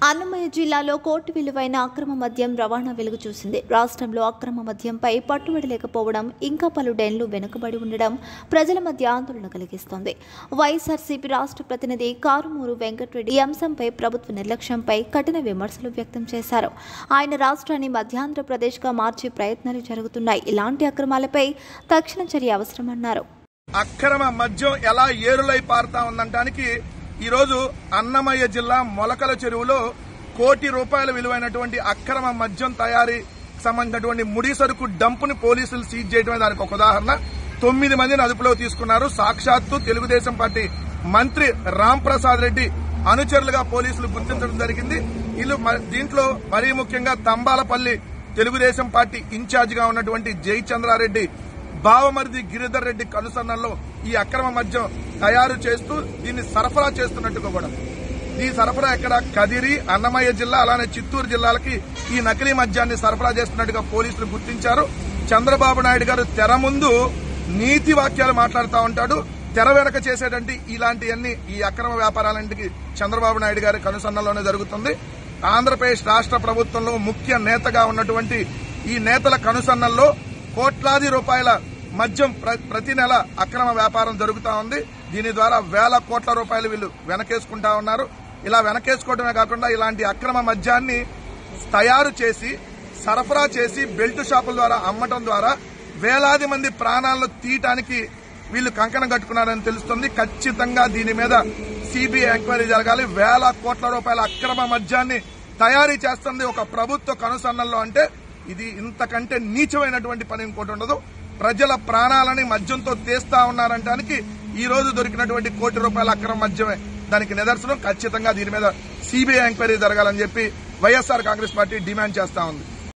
అన్నమయ్య జిల్లాలో కోటి విలువైన అక్రమ మద్యం రవాణా వెలుగు చూసింది. రాష్ట్రంలో అక్రమ మద్యంపై పట్టుబడలేకపోవడం, ఇంకా పలు డెన్లు వెనుకబడి ఉండడం ప్రజల మధ్య ఆందోళన కలిగిస్తోంది. వైఎస్ఆర్సీపీ రాష్ట్ర ప్రతినిధి కారుమూరు వెంకటరెడ్డి ఈ అంశంపై ప్రభుత్వ నిర్లక్ష్యంపై కఠిన విమర్శలు వ్యక్తం చేశారు. ఆయన రాష్ట్రాన్ని మధ్యాంధ్రప్రదేశ్గా మార్చే ప్రయత్నాలు జరుగుతున్నాయి. ఇలాంటి అక్రమాలపై తక్షణ చర్య అవసరమన్నారు. అక్రమ మద్యం ఎలా ఏరులై పారుతా ఉందనడానికి ఈరోజు అన్నమయ్య జిల్లా మొలకల చెరువులో ₹1 కోటి విలువైనటువంటి అక్రమ మద్యం తయారీ సంబంధించినటువంటి ముడి సరుకు డంపుని పోలీసులు సీజ్ చేయడమే దానికి ఒక ఉదాహరణ. 9 మందిని అదుపులో తీసుకున్నారు. సాక్షాత్తు తెలుగుదేశం పార్టీ మంత్రి రాంప్రసాద్ రెడ్డి అనుచరులుగా పోలీసులు గుర్తించడం జరిగింది. దీంట్లో మరీ ముఖ్యంగా తంబాలపల్లి తెలుగుదేశం పార్టీ ఇన్ఛార్జిగా ఉన్నటువంటి జయచంద్రారెడ్డి బావమరిది గిరిధర్ రెడ్డి కనుసన్నల్లో ఈ అక్రమ మద్యం తయారు చేస్తూ దీన్ని సరఫరా చేస్తున్నట్టుగా కూడా. ఈ సరఫరా ఎక్కడ కదిరి, అన్నమయ్య జిల్లా అలానే చిత్తూరు జిల్లాలకి ఈ నకిలీ మద్యాన్ని సరఫరా చేస్తున్నట్టుగా పోలీసులు గుర్తించారు. చంద్రబాబు నాయుడు గారు తెర ముందు నీతి వాక్యాలు మాట్లాడుతూ ఉంటాడు, తెర వెనక చేసేటంటే ఇలాంటివన్నీ ఈ అక్రమ వ్యాపారాలంటికి చంద్రబాబు నాయుడు గారి కనుసన్నల్లోనే జరుగుతుంది. ఆంధ్రప్రదేశ్ రాష్ట్ర ప్రభుత్వంలో ముఖ్య నేతగా ఉన్నటువంటి ఈ నేతల కనుసన్నల్లో కోట్లాది రూపాయల మద్యం ప్రతి నెల అక్రమ వ్యాపారం జరుగుతూ ఉంది. దీని ద్వారా వేల కోట్ల రూపాయలు వీళ్ళు వెనకేసుకుంటా ఉన్నారు. ఇలా వెనకేసుకోవడమే కాకుండా ఇలాంటి అక్రమ మద్యాన్ని తయారు చేసి సరఫరా చేసి బెల్ట్ షాపుల ద్వారా అమ్మటం ద్వారా వేలాది మంది ప్రాణాలను తీయటానికి వీళ్ళు కంకణం కట్టుకున్నారని తెలుస్తుంది. ఖచ్చితంగా దీని మీద సిబిఐ ఎంక్వైరీ జరగాలి. వేల కోట్ల రూపాయల అక్రమ మద్యాన్ని తయారీ చేస్తుంది ఒక ప్రభుత్వ కనుసన్నల్లో అంటే ఇది ఇంతకంటే నీచమైనటువంటి పని ఇంకోటి ఉండదు. ప్రజల ప్రాణాలని మద్యంతో తీస్తా ఉన్నారంటానికి ఈ రోజు దొరికినటువంటి ₹1 కోటి అక్రమ మద్యమే దానికి నిదర్శనం. ఖచ్చితంగా దీని మీద సిబిఐ ఎంక్వైరీ జరగాలని చెప్పి వైఎస్ఆర్ కాంగ్రెస్ పార్టీ డిమాండ్ చేస్తా ఉంది.